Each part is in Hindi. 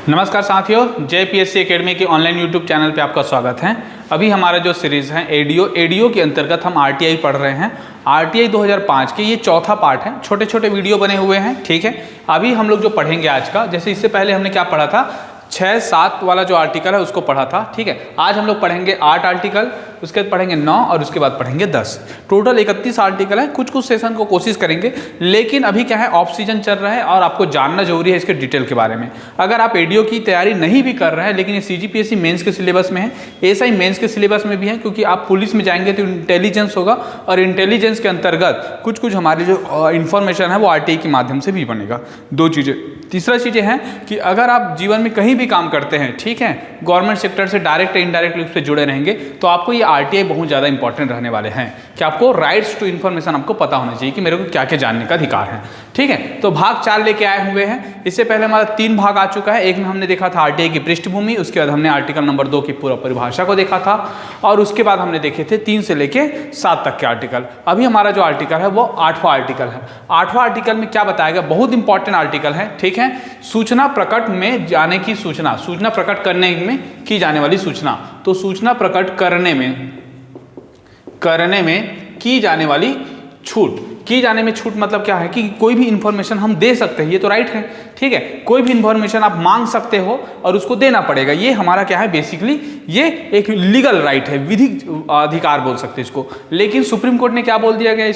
नमस्कार साथियों, जेपीएससी एकेडमी के ऑनलाइन यूट्यूब चैनल पे आपका स्वागत है। अभी हमारा जो सीरीज़ है एडीओ के अंतर्गत हम आरटीआई पढ़ रहे हैं। आरटीआई 2005 के ये चौथा पार्ट है। छोटे छोटे वीडियो बने हुए हैं, ठीक है। अभी हम लोग जो पढ़ेंगे आज का, जैसे इससे पहले हमने क्या पढ़ा था, 6-7 वाला जो आर्टिकल है उसको पढ़ा था, ठीक है। आज हम लोग पढ़ेंगे 8 आर्टिकल, उसके बाद पढ़ेंगे 9 और उसके बाद पढ़ेंगे 10। टोटल 31 आर्टिकल है। कुछ सेशन को कोशिश करेंगे, लेकिन अभी क्या है, ऑफ सीजन चल रहा है और आपको जानना जरूरी है इसके डिटेल के बारे में। अगर आप एडीओ की तैयारी नहीं भी कर रहे हैं, लेकिन ये सीजीपीएससी मेंस के सिलेबस में है, एएसआई मेंस के सिलेबस में भी है, क्योंकि आप पुलिस में जाएंगे तो इंटेलिजेंस होगा और इंटेलिजेंस के अंतर्गत कुछ हमारी जो इन्फॉर्मेशन है वो आरटीआई के माध्यम से भी बनेगा। 2 चीज़ें। तीसरा चीज़ें हैं कि अगर आप जीवन में कहीं भी काम करते हैं, ठीक है, गवर्नमेंट सेक्टर से डायरेक्ट या इनडायरेक्ट रूप से जुड़े रहेंगे, तो आपको ये आरटीआई बहुत ज़्यादा इंपॉर्टेंट रहने वाले हैं कि आपको राइट्स टू इन्फॉर्मेशन आपको पता होना चाहिए कि मेरे को क्या क्या जानने का अधिकार है, ठीक है। तो भाग 4 लेके आए हुए हैं। इससे पहले हमारा 3 भाग आ चुका है। एक में हमने देखा था आरटीआई की पृष्ठभूमि, उसके बाद हमने आर्टिकल नंबर 2 की पूरा परिभाषा को देखा था और उसके बाद हमने देखे थे 3 से लेके 7 तक के आर्टिकल। अभी हमारा जो आर्टिकल है वो 8वां आर्टिकल है। 8वां आर्टिकल में क्या बताया गया, बहुत इंपॉर्टेंट आर्टिकल है, ठीक है। सूचना प्रकट में जाने की सूचना, सूचना प्रकट करने में की जाने वाली सूचना। तो सूचना प्रकट करने में की जाने वाली छूट, की जाने में छूट मतलब क्या है कि कोई भी इंफॉर्मेशन हम दे सकते हैं, ये तो राइट है, ठीक है। कोई भी इंफॉर्मेशन आप मांग सकते हो और उसको देना पड़ेगा, ये हमारा क्या है, बेसिकली ये एक लीगल राइट है, विधिक अधिकार बोल सकते हैं इसको। लेकिन सुप्रीम कोर्ट ने क्या बोल दिया गया,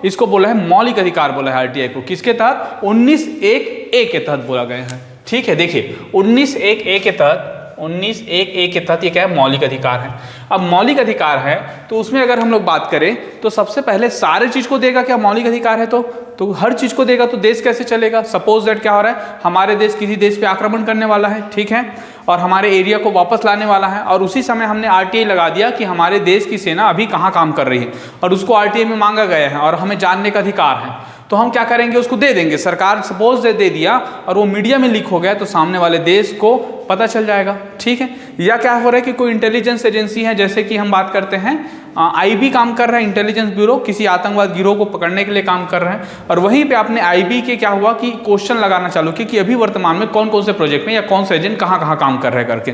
इसको बोला है मौलिक अधिकार बोला है आरटीआई को। किसके तहत? 19(1)(a) के तहत बोला गया है, ठीक है। देखिए 19(1)(a) के तहत, 19(1)(a) के तहत ये क्या है, मौलिक अधिकार है। अब मौलिक अधिकार है तो उसमें अगर हम लोग बात करें तो सबसे पहले सारे चीज को देगा क्या, मौलिक अधिकार है तो हर चीज को देगा तो देश कैसे चलेगा। सपोज दैट क्या हो रहा है, हमारे देश किसी देश पे आक्रमण करने वाला है, ठीक है, और हमारे एरिया को वापस लाने वाला है, और उसी समय हमने आरटीआई लगा दिया कि हमारे देश की सेना अभी कहाँ काम कर रही है और उसको आरटीआई में मांगा गया है और हमें जानने का अधिकार है। तो हम क्या करेंगे, उसको दे देंगे। सरकार सपोज दे दिया और वो मीडिया में लीक हो गया तो सामने वाले देश को पता चल जाएगा, ठीक है। या क्या हो रहा है कि कोई इंटेलिजेंस एजेंसी है, जैसे कि हम बात करते हैं आईबी काम कर रहा है, इंटेलिजेंस ब्यूरो, किसी आतंकवाद गिरोह को पकड़ने के लिए काम कर रहे हैं, और वहीं पे आपने आईबी के क्या हुआ कि क्वेश्चन लगाना चालू किया कि अभी वर्तमान में कौन कौन से प्रोजेक्ट में या कौन सा एजेंट कहाँ कहाँ काम कर रहे हैं करके।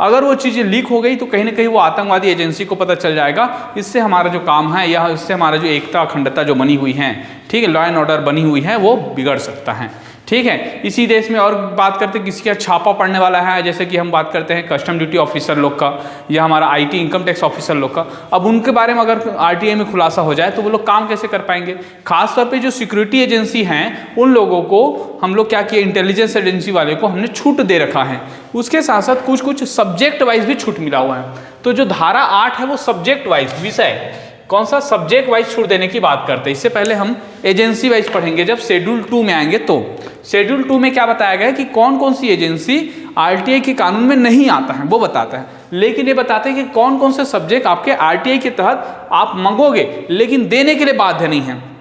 अगर वो चीज़ें लीक हो गई तो कहीं ना कहीं वो आतंकवादी एजेंसी को पता चल जाएगा। इससे हमारा जो काम है या इससे हमारा जो एकता अखंडता जो बनी हुई है, ठीक है, लॉ एंड ऑर्डर बनी हुई है, वो बिगड़ सकता है, ठीक है। इसी देश में और बात करते हैं किसी का छापा पड़ने वाला है, जैसे कि हम बात करते हैं कस्टम ड्यूटी ऑफिसर लोग का या हमारा आईटी इनकम टैक्स ऑफिसर लोग का। अब उनके बारे में अगर आरटीआई में खुलासा हो जाए तो वो लोग काम कैसे कर पाएंगे। खासतौर पे जो सिक्योरिटी एजेंसी हैं उन लोगों को हम लोग क्या किए, इंटेलिजेंस एजेंसी वाले को हमने छूट दे रखा है। उसके साथ साथ कुछ सब्जेक्ट वाइज भी छूट मिला हुआ है। तो जो धारा 8 है वो सब्जेक्ट वाइज, विषय कौन सा, सब्जेक्ट वाइज छूट देने की बात करते हैं। इससे पहले हम एजेंसी वाइज पढ़ेंगे जब शेड्यूल 2 में आएंगे। तो शेड्यूल 2 में क्या बताया गया है कि कौन कौन सी एजेंसी आरटीआई के कानून में नहीं आता है वो बताता है, लेकिन ये बताते हैं कि कौन कौन से सब्जेक्ट आपके आरटीआई के तहत आप मांगोगे लेकिन देने के लिए बाध्य नहीं है।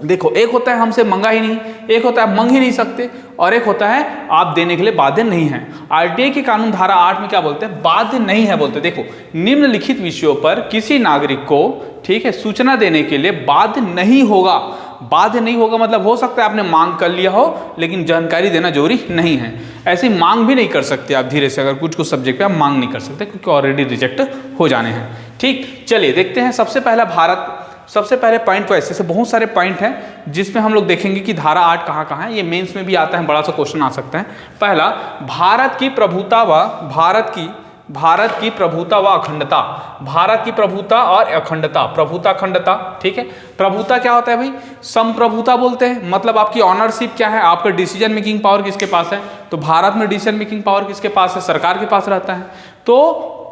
देखो, एक होता है हमसे मंगा ही नहीं, एक होता है मंग ही नहीं सकते, और एक होता है आप देने के लिए बाध्य नहीं है। आरटीआई के कानून धारा 8 में क्या बोलते हैं, बाध्य नहीं है बोलते हैं। देखो, निम्नलिखित विषयों पर किसी नागरिक को, ठीक है, सूचना देने के लिए बाध्य नहीं होगा। बाध्य नहीं होगा मतलब हो सकता है आपने मांग कर लिया हो लेकिन जानकारी देना जरूरी नहीं है। ऐसी मांग भी नहीं कर सकते आप धीरे से, अगर कुछ सब्जेक्ट पे आप मांग नहीं कर सकते क्योंकि ऑलरेडी रिजेक्ट हो जाने हैं, ठीक। चलिए देखते हैं। सबसे पहले पॉइंट को, ऐसे बहुत सारे पॉइंट हैं जिसमें हम लोग देखेंगे कि धारा 8 कहाँ कहाँ है। ये मेंस में भी आता है, बड़ा सा क्वेश्चन आ सकता है। पहला, भारत की प्रभुता व अखंडता। भारत की प्रभुता और अखंडता, प्रभुता अखंडता, ठीक है। प्रभुता क्या होता है भाई, संप्रभुता बोलते हैं, मतलब आपकी ऑनरशिप क्या है, आपका डिसीजन मेकिंग पावर किसके पास है। तो भारत में डिसीजन मेकिंग पावर किसके पास है, सरकार के पास रहता है। तो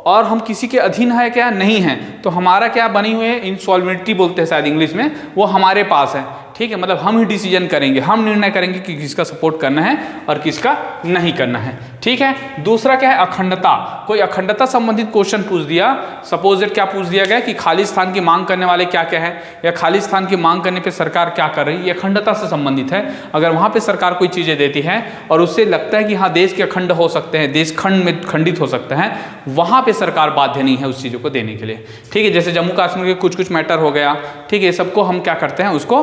और हम किसी के अधीन है क्या, नहीं है। तो हमारा क्या बनी हुई है, इंसॉल्वेंटी बोलते हैं शायद इंग्लिश में, वो हमारे पास है, ठीक है। मतलब हम ही डिसीजन करेंगे, हम निर्णय करेंगे कि किसका सपोर्ट करना है और किसका नहीं करना है, ठीक है। दूसरा क्या है, अखंडता। कोई अखंडता संबंधित क्वेश्चन पूछ दिया, सपोज दैट क्या पूछ दिया गया कि खालिस्तान की मांग करने वाले क्या क्या है, या खालिस्तान की मांग करने पे सरकार क्या कर रही है, ये अखंडता से संबंधित है। अगर वहाँ पे सरकार कोई चीज़ें देती है और उससे लगता है कि हाँ देश के अखंड हो सकते हैं, देश खंड में खंडित हो सकते हैं, वहाँ पे सरकार बाध्य नहीं है उस चीज़ों को देने के लिए, ठीक है। जैसे जम्मू कश्मीर के कुछ मैटर हो गया, ठीक है, सबको हम क्या करते हैं, उसको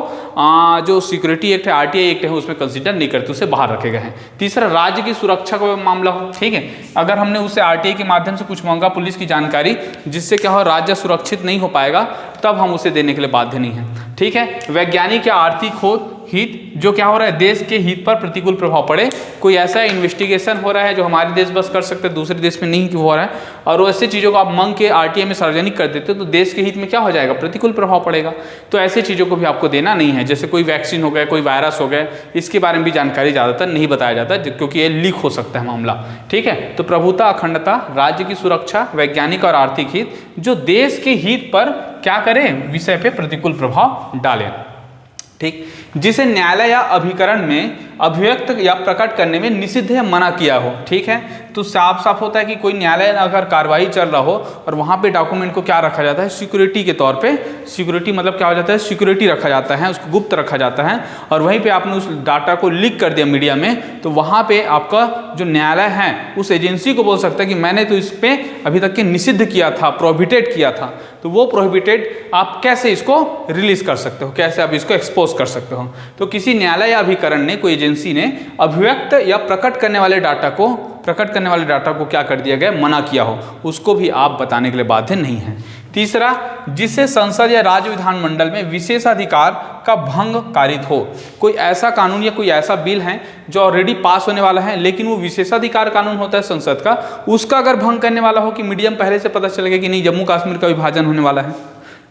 जो सिक्योरिटी एक्ट है, आरटीआई एक्ट है, उसमें कंसीडर नहीं करते, उसे बाहर रखे गए हैं। तीसरा, राज्य की सुरक्षा को मामला हो, ठीक है। अगर हमने उससे आरटीआई के माध्यम से कुछ मांगा पुलिस की जानकारी, जिससे क्या हो राज्य सुरक्षित नहीं हो पाएगा, तब हम उसे देने के लिए बाध्य नहीं है, ठीक है। वैज्ञानिक या आर्थिक हित जो क्या हो रहा है, देश के हित पर प्रतिकूल प्रभाव पड़े, कोई ऐसा इन्वेस्टिगेशन हो रहा है जो हमारे देश बस कर सकते हैं, दूसरे देश में नहीं हो रहा है, और ऐसे चीज़ों को आप मांग के आरटीआई में सार्वजनिक कर देते हो तो देश के हित में क्या हो जाएगा, प्रतिकूल प्रभाव पड़ेगा। तो ऐसी चीज़ों को भी आपको देना नहीं है। जैसे कोई वैक्सीन हो गया, कोई वायरस हो गया, इसके बारे में भी जानकारी ज़्यादातर नहीं बताया जाता क्योंकि ये लीक हो सकता है मामला, ठीक है। तो प्रभुता, अखंडता, राज्य की सुरक्षा, वैज्ञानिक और आर्थिक हित जो देश के हित पर क्या करें, विषय पे प्रतिकूल प्रभाव डालें, ठीक। जिसे न्यायालय या अभिकरण में अभिव्यक्त या प्रकट करने में निषिद्ध या मना किया हो, ठीक है। तो साफ साफ होता है कि कोई न्यायालय अगर कार्रवाई चल रहा हो और वहाँ पे डॉक्यूमेंट को क्या रखा जाता है, सिक्योरिटी के तौर पे, सिक्योरिटी मतलब क्या हो जाता है, सिक्योरिटी रखा जाता है, उसको गुप्त रखा जाता है, और वहीं पे आपने उस डाटा को लीक कर दिया मीडिया में, तो वहाँ पे आपका जो न्यायालय है उस एजेंसी को बोल सकता है कि मैंने तो इस पर अभी तक के निषिद्ध किया था, प्रोहिबिटेड किया था, तो वो प्रोहिबिटेड आप कैसे इसको रिलीज कर सकते हो, कैसे आप इसको एक्सपोज कर सकते हो। तो किसी न्यायालय या अभिकरण ने, कोई एजेंसी ने अभिव्यक्त या प्रकट करने वाले डाटा को क्या कर दिया गया, मना किया हो, उसको भी आप बताने के लिए बाध्य नहीं है। तीसरा, जिससे संसद या राज्य विधानमंडल में विशेषाधिकार का भंग कारित हो। कोई ऐसा कानून या कोई ऐसा बिल है जो ऑलरेडी पास होने वाला है, लेकिन वो विशेषाधिकार कानून होता है संसद का, उसका अगर भंग करने वाला हो कि मीडियम पहले से पता चल गया कि नहीं जम्मू कश्मीर का विभाजन होने वाला है,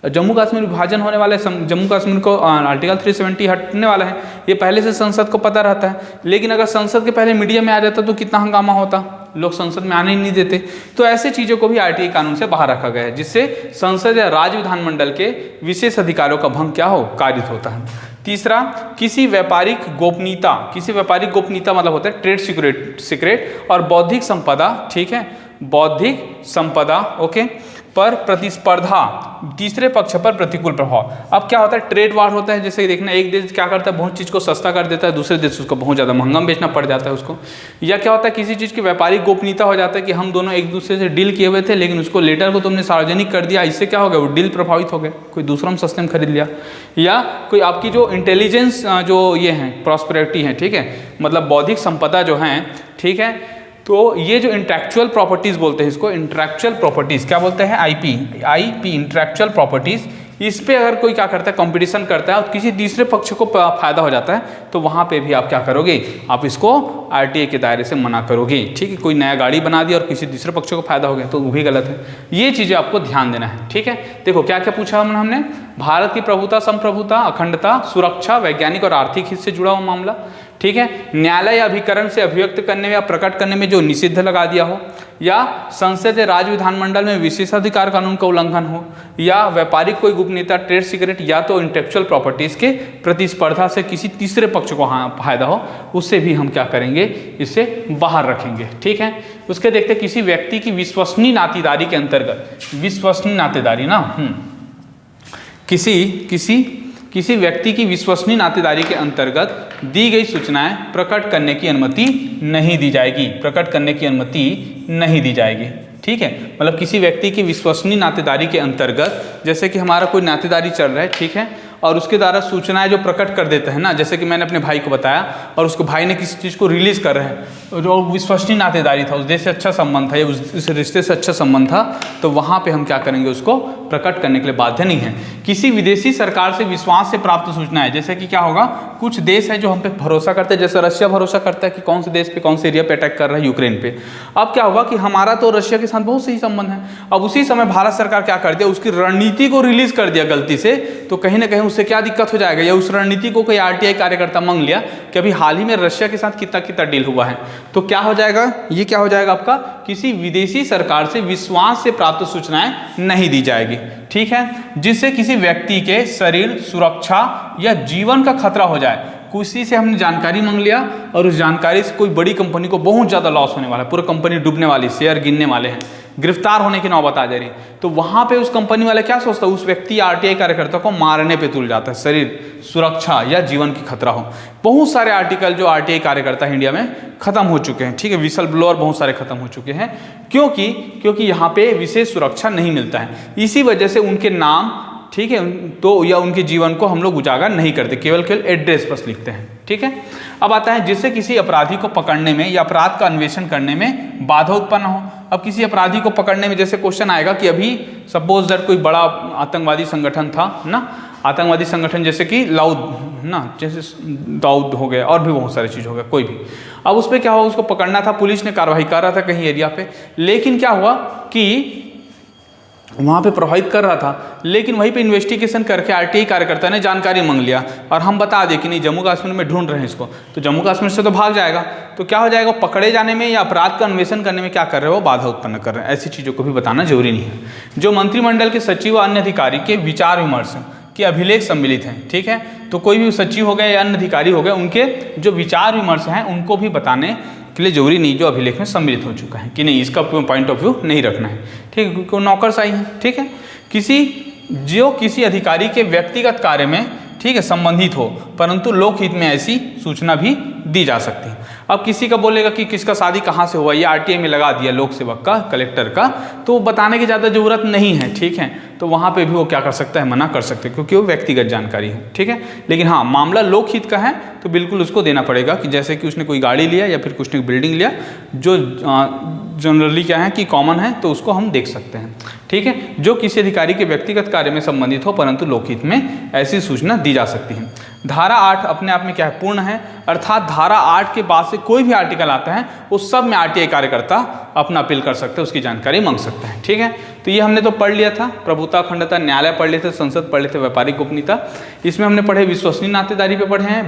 जम्मू कश्मीर विभाजन होने वाला है, जम्मू कश्मीर को आर्टिकल 370 हटने वाला है, ये पहले से संसद को पता रहता है। लेकिन अगर संसद के पहले मीडिया में आ जाता तो कितना हंगामा होता, लोग संसद में आने ही नहीं देते। तो ऐसे चीज़ों को भी आरटीआई कानून से बाहर रखा गया है, जिससे संसद या राज्य विधानमंडल के विशेष अधिकारों का भंग क्या हो, कारित होता है। तीसरा, किसी व्यापारिक गोपनीयता मतलब होता है ट्रेड सीक्रेट और बौद्धिक संपदा, ठीक है, बौद्धिक संपदा ओके पर प्रतिस्पर्धा, तीसरे पक्ष पर प्रतिकूल प्रभाव। अब क्या होता है, ट्रेड वार होता है, जैसे देखना एक देश क्या करता है, बहुत चीज़ को सस्ता कर देता है, दूसरे देश उसको बहुत ज़्यादा महंगा में बेचना पड़ जाता है उसको। या क्या होता है, किसी चीज़ की व्यापारिक गोपनीयता हो जाता है कि हम दोनों एक दूसरे से डील किए हुए थे, लेकिन उसको लेटर को तुमने सार्वजनिक कर दिया, इससे क्या हो गया, वो डील प्रभावित हो गए, कोई दूसरा हम सस्ते में खरीद लिया। या कोई आपकी जो इंटेलिजेंस जो ये है प्रॉस्पेरिटी है, ठीक है, मतलब बौद्धिक संपदा जो है, ठीक है, तो ये जो इंटेलेक्चुअल प्रॉपर्टीज़ बोलते हैं इसको, इंटेलेक्चुअल प्रॉपर्टीज़ क्या बोलते हैं, आईपी इंटेलेक्चुअल प्रॉपर्टीज़, इस पे अगर कोई क्या करता है, कंपटीशन करता है और किसी तीसरे पक्ष को फायदा हो जाता है, तो वहाँ पे भी आप क्या करोगे, आप इसको आरटीआई के दायरे से मना करोगे, ठीक है। कोई नया गाड़ी बना दिया और किसी तीसरे पक्ष को फायदा हो गया तो वो भी गलत है। ये चीज़ें आपको ध्यान देना है, ठीक है। देखो क्या क्या पूछा हमने, भारत की प्रभुता, संप्रभुता, अखंडता, सुरक्षा, वैज्ञानिक और आर्थिक हित से जुड़ा हुआ मामला, ठीक है। न्यायालय या अभिकरण से अभिव्यक्त करने या प्रकट करने में जो निषिद्ध लगा दिया हो, या संसद या राज्य विधानमंडल में विशेषाधिकार कानून का उल्लंघन हो, या व्यापारिक कोई गोपनीयता, ट्रेड सीक्रेट, या तो इंटेलेक्चुअल प्रॉपर्टीज के प्रतिस्पर्धा से किसी तीसरे पक्ष को फायदा हो, उससे भी हम क्या करेंगे, इससे बाहर रखेंगे, ठीक है। उसके देखते किसी व्यक्ति की विश्वसनीय नातेदारी के अंतर्गत, विश्वसनीय नातेदारी ना, किसी व्यक्ति की विश्वसनीय नातेदारी के अंतर्गत दी गई सूचनाएं प्रकट करने की अनुमति नहीं दी जाएगी, प्रकट करने की अनुमति नहीं दी जाएगी, ठीक है। मतलब किसी व्यक्ति की विश्वसनीय नातेदारी के अंतर्गत, जैसे कि हमारा कोई नातेदारी चल रहा है, ठीक है, और उसके द्वारा सूचनाएं जो प्रकट कर देते हैं ना, जैसे कि मैंने अपने भाई को बताया और उसको भाई ने किसी चीज़ को रिलीज़ कर रहे हैं, जो विश्वसनीय नातेदारी था, उस देश से अच्छा संबंध था या उस रिश्ते से अच्छा संबंध था, तो वहाँ पे हम क्या करेंगे, उसको प्रकट करने के लिए बाध्य नहीं है। किसी विदेशी सरकार से विश्वास से प्राप्त सूचनाएं, जैसे कि क्या होगा, कुछ देश है जो हम पे भरोसा करते हैं, जैसे रशिया भरोसा करता है कि कौन से देश पे, कौन से एरिया पे अटैक कर रहा है, यूक्रेन पे। अब क्या होगा कि हमारा तो रशिया के साथ बहुत सही संबंध है, अब उसी समय भारत सरकार क्या कर दिया, उसकी रणनीति को रिलीज कर दिया गलती से, तो कहीं ना कहीं उससे क्या दिक्कत हो जाएगा, या उस रणनीति को कोई आरटीआई कार्यकर्ता मांग लिया कि अभी हाल ही में रशिया के साथ कितना कितना डील हुआ है, तो क्या हो जाएगा, ये क्या हो जाएगा आपका, किसी विदेशी सरकार से विश्वास से प्राप्त सूचनाएं नहीं दी जाएगी, ठीक है। जिससे किसी व्यक्ति के शरीर, सुरक्षा या जीवन का खतरा हो जाए, किसी से हमने जानकारी मांग लिया और उस जानकारी से कोई बड़ी कंपनी को बहुत ज़्यादा लॉस होने वाला है, पूरी कंपनी डूबने वाली, शेयर गिरने वाले हैं, गिरफ्तार होने की नौबत आ जा रही, तो वहाँ पे उस कंपनी वाला क्या सोचता है, उस व्यक्ति आरटीआई कार्यकर्ता को मारने पे तुल जाता है, शरीर, सुरक्षा या जीवन की खतरा हो। बहुत सारे आर्टिकल जो आरटीआई कार्यकर्ता इंडिया में खत्म हो चुके हैं, ठीक है, विसल ब्लोअर बहुत सारे खत्म हो चुके हैं, क्योंकि यहाँ पे विशेष सुरक्षा नहीं मिलता है, इसी वजह से उनके नाम, ठीक है, तो या उनके जीवन को हम लोग उजागर नहीं करते, केवल एड्रेस बस लिखते हैं। ठीक है। अब आता है जिससे किसी अपराधी को पकड़ने में या अपराध का अन्वेषण करने में बाधा उत्पन्न हो। अब किसी अपराधी को पकड़ने में जैसे क्वेश्चन आएगा कि अभी सपोज दैट कोई बड़ा आतंकवादी संगठन था ना, आतंकवादी संगठन जैसे कि लाउद ना, जैसे दाऊद हो गया और भी बहुत सारी चीज़ हो गया कोई भी। अब उस पर क्या हुआ, उसको पकड़ना था, पुलिस ने कार्रवाई कर रहा था कहीं एरिया पे, लेकिन क्या हुआ कि वहाँ पे प्रभावित कर रहा था, लेकिन वहीं पे इन्वेस्टिगेशन करके आरटीआई कार्यकर्ता ने जानकारी मांग लिया और हम बता दें कि नहीं जम्मू कश्मीर में ढूंढ रहे हैं इसको, तो जम्मू कश्मीर से तो भाग जाएगा। तो क्या हो जाएगा, पकड़े जाने में या अपराध का अन्वेषण करने में क्या कर रहे हो, बाधा उत्पन्न कर रहे हैं। ऐसी चीज़ों को भी बताना जरूरी नहीं है। जो मंत्रिमंडल के सचिव व अन्य अधिकारी के विचार विमर्श के अभिलेख सम्मिलित हैं, ठीक है, तो कोई भी सचिव हो गए या अन्य अधिकारी हो गए, उनके जो विचार विमर्श हैं उनको भी बताने के लिए जरूरी नहीं जो अभिलेख में सम्मिलित हो चुका है कि नहीं, इसका पॉइंट ऑफ व्यू नहीं रखना है, ठीक है, क्योंकि नौकरशाही है, ठीक है। किसी अधिकारी के व्यक्तिगत कार्य में, ठीक है, संबंधित हो, परंतु लोकहित में ऐसी सूचना भी दी जा सकती है। अब किसी का बोलेगा कि किसका शादी कहाँ से हुआ, ये आरटीआई में लगा दिया लोक सेवक का, कलेक्टर का, तो बताने की ज़्यादा ज़रूरत नहीं है, ठीक है। तो वहाँ पे भी वो क्या कर सकता है, मना कर सकते हैं, क्योंकि वो व्यक्तिगत जानकारी है, ठीक है। लेकिन हाँ, मामला लोकहित का है तो बिल्कुल उसको देना पड़ेगा कि जैसे कि उसने कोई गाड़ी लिया या फिर कुछ ने बिल्डिंग लिया, जो जनरली क्या है कि कॉमन है, तो उसको हम देख सकते हैं, ठीक है। जो किसी अधिकारी के व्यक्तिगत कार्य में संबंधित हो परंतु लोकहित में ऐसी सूचना दी जा सकती है। धारा 8 अपने आप में क्या है, पूर्ण है, अर्थात धारा 8 के बाद से कोई भी आर्टिकल आता है उस सब में आरटीआई कार्यकर्ता अपना अपील कर सकते हैं, उसकी जानकारी मांग सकते हैं, ठीक है। तो ये हमने तो पढ़ लिया था, प्रभुता, अखंडता, न्यायालय पढ़ लिए थे, संसद पढ़ लिए थे, व्यापारिक गोपनीयता, इसमें हमने पढ़े विश्वसनीय नातेदारी पे पढ़े हैं,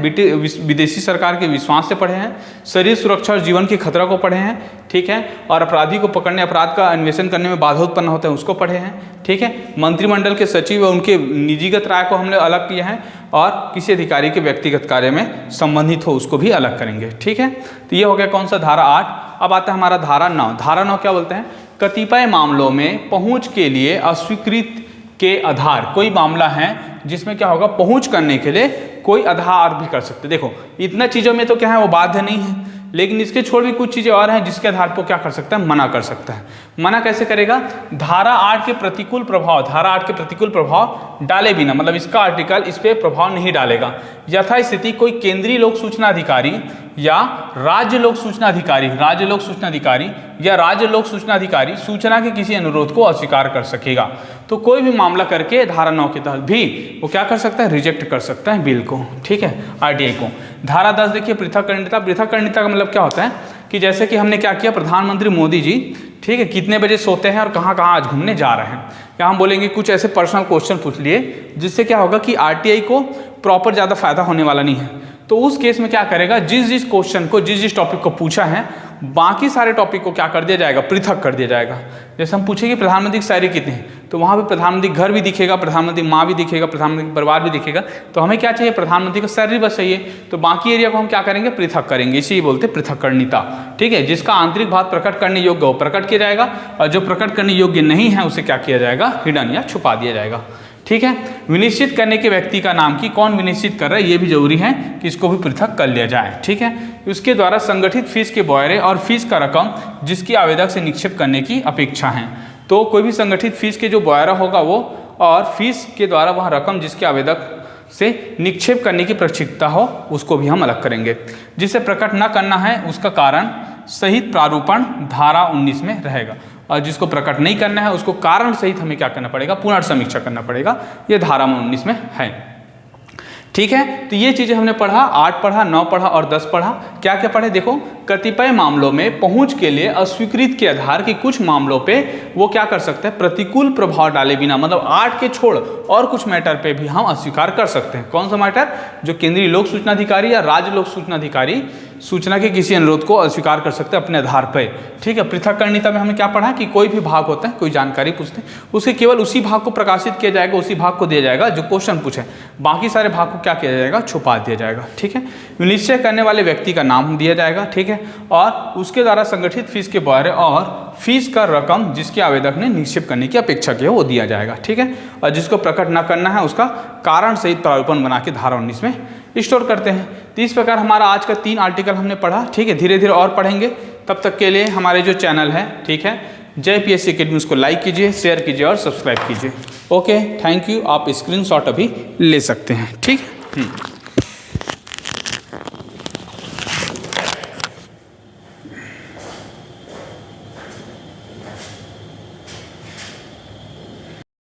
विदेशी सरकार के विश्वास से पढ़े हैं, शरीर सुरक्षा और जीवन के खतरा को पढ़े हैं, ठीक है, और अपराधी को पकड़ने, अपराध का अन्वेषण करने में बाधा उत्पन्न होता है उसको पढ़े हैं, ठीक है। मंत्रिमंडल के सचिव व उनके निजीगत राय को हमने अलग किया है, और किसी अधिकारी के व्यक्तिगत कार्य में संबंधित हो उसको भी अलग करेंगे, ठीक है। तो ये हो गया कौन सा, धारा 8। अब आता है हमारा धारा 9। धारा 9 क्या बोलते हैं, कतिपय मामलों में पहुंच के लिए अस्वीकृत के आधार, कोई मामला है जिसमें क्या होगा, पहुंच करने के लिए कोई आधार भी कर सकते। देखो इतना चीज़ों में तो क्या है, वो बाध्य नहीं है, लेकिन इसके छोड़ भी कुछ चीज़ें और हैं जिसके आधार पर क्या कर सकता है, मना कर सकता है। मना कैसे करेगा, धारा 8 के प्रतिकूल प्रभाव, धारा 8 के प्रतिकूल प्रभाव डाले बिना, मतलब इसका आर्टिकल इस पर प्रभाव नहीं डालेगा। यथास्थिति कोई केंद्रीय लोक सूचना अधिकारी या राज्य लोक सूचना अधिकारी, राज्य लोक सूचना अधिकारी या राज्य लोक सूचना अधिकारी सूचना के किसी अनुरोध को अस्वीकार कर सकेगा। तो कोई भी मामला करके धारा 9 के तहत भी वो क्या कर सकता है, रिजेक्ट कर सकता है बिल को, ठीक है, आरटीआई को। धारा 10 देखिए, पृथककरणीयता। पृथककरणीयता का मतलब क्या होता है कि जैसे कि हमने क्या किया, प्रधानमंत्री मोदी जी, ठीक है, कितने बजे सोते हैं और कहाँ कहाँ आज घूमने जा रहे हैं, या हम बोलेंगे कुछ ऐसे पर्सनल क्वेश्चन पूछ लिए जिससे क्या होगा कि आरटीआई को प्रॉपर ज़्यादा फायदा होने वाला नहीं है। तो उस केस में क्या करेगा, जिस क्वेश्चन को, जिस टॉपिक को पूछा है, बाकी सारे टॉपिक को क्या कर दिया जाएगा, पृथक कर दिया जाएगा। जैसे हम पूछेंगे प्रधानमंत्री की सैलरी कितनी है, तो वहाँ पे प्रधानमंत्री घर भी दिखेगा, प्रधानमंत्री माँ भी दिखेगा, प्रधानमंत्री परिवार भी दिखेगा। तो हमें क्या चाहिए, प्रधानमंत्री का सैलरी बस चाहिए, तो बाकी एरिया को हम क्या करेंगे, पृथक करेंगे। इसी बोलते पृथककरणीयता, ठीक है। जिसका आंतरिक भाग प्रकट करने योग्य हो प्रकट किया जाएगा, और जो प्रकट करने योग्य नहीं है उसे क्या किया जाएगा, हिडन या छुपा दिया जाएगा, ठीक है। विनिश्चित करने के व्यक्ति का नाम की कौन विनिश्चित कर रहा है, ये भी जरूरी है कि इसको भी पृथक कर लिया जाए, ठीक है। उसके द्वारा संगठित फीस के ब्यौरे और फीस का रकम जिसकी आवेदक से निक्षेप करने की अपेक्षा है। तो कोई भी संगठित फीस के जो ब्यौरा होगा वो, और फीस के द्वारा वह रकम जिसके आवेदक से निक्षेप करने की प्रक्षिप्ता हो उसको भी हम अलग करेंगे। जिसे प्रकट न करना है उसका कारण सहित प्रारूपण धारा 19 में रहेगा, और जिसको प्रकट नहीं करना है उसको कारण सहित हमें क्या करना पड़ेगा, पुनर्समीक्षा करना पड़ेगा। ये धारा 19 में है, ठीक है। तो ये चीज़ें हमने पढ़ा, 8 पढ़ा, 9 पढ़ा और 10 पढ़ा। क्या क्या पढ़े, देखो कतिपय मामलों में पहुंच के लिए अस्वीकृत के आधार की कुछ मामलों पे वो क्या कर सकते हैं, प्रतिकूल प्रभाव डाले बिना, मतलब 8 के छोड़ और कुछ मैटर पे भी हम अस्वीकार कर सकते हैं। कौन सा मैटर, जो केंद्रीय लोक सूचना अधिकारी या राज्य लोक सूचना अधिकारी सूचना के किसी अनुरोध को अस्वीकार कर सकते हैं अपने आधार पर, ठीक है। पृथककरणीयता में हमें क्या पढ़ा कि कोई भी भाग होता है, कोई जानकारी पूछते हैं, उसके केवल उसी भाग को प्रकाशित किया जाएगा, उसी भाग को दिया जाएगा जो क्वेश्चन पूछे, बाकी सारे भाग को क्या किया जाएगा, छुपा दिया जाएगा, ठीक है। निश्चय करने वाले व्यक्ति का नाम दिया जाएगा, ठीक है, और उसके द्वारा संगठित फीस के ब्यौरे और फीस का रकम जिसके आवेदक ने निक्षेप करने की अपेक्षा की है वो दिया जाएगा, ठीक है। और जिसको प्रकट न करना है उसका कारण सहित प्रारूपण बना के धारा 19 में स्टोर करते हैं। तो इस प्रकार हमारा आज का 3 आर्टिकल हमने पढ़ा, ठीक है। धीरे धीरे और पढ़ेंगे, तब तक के लिए हमारे जो चैनल है, ठीक है, जय पीएससी अकेडमी, उसको लाइक कीजिए, शेयर कीजिए और सब्सक्राइब कीजिए। Okay, thank you. आप स्क्रीनशॉट अभी ले सकते हैं, ठीक है।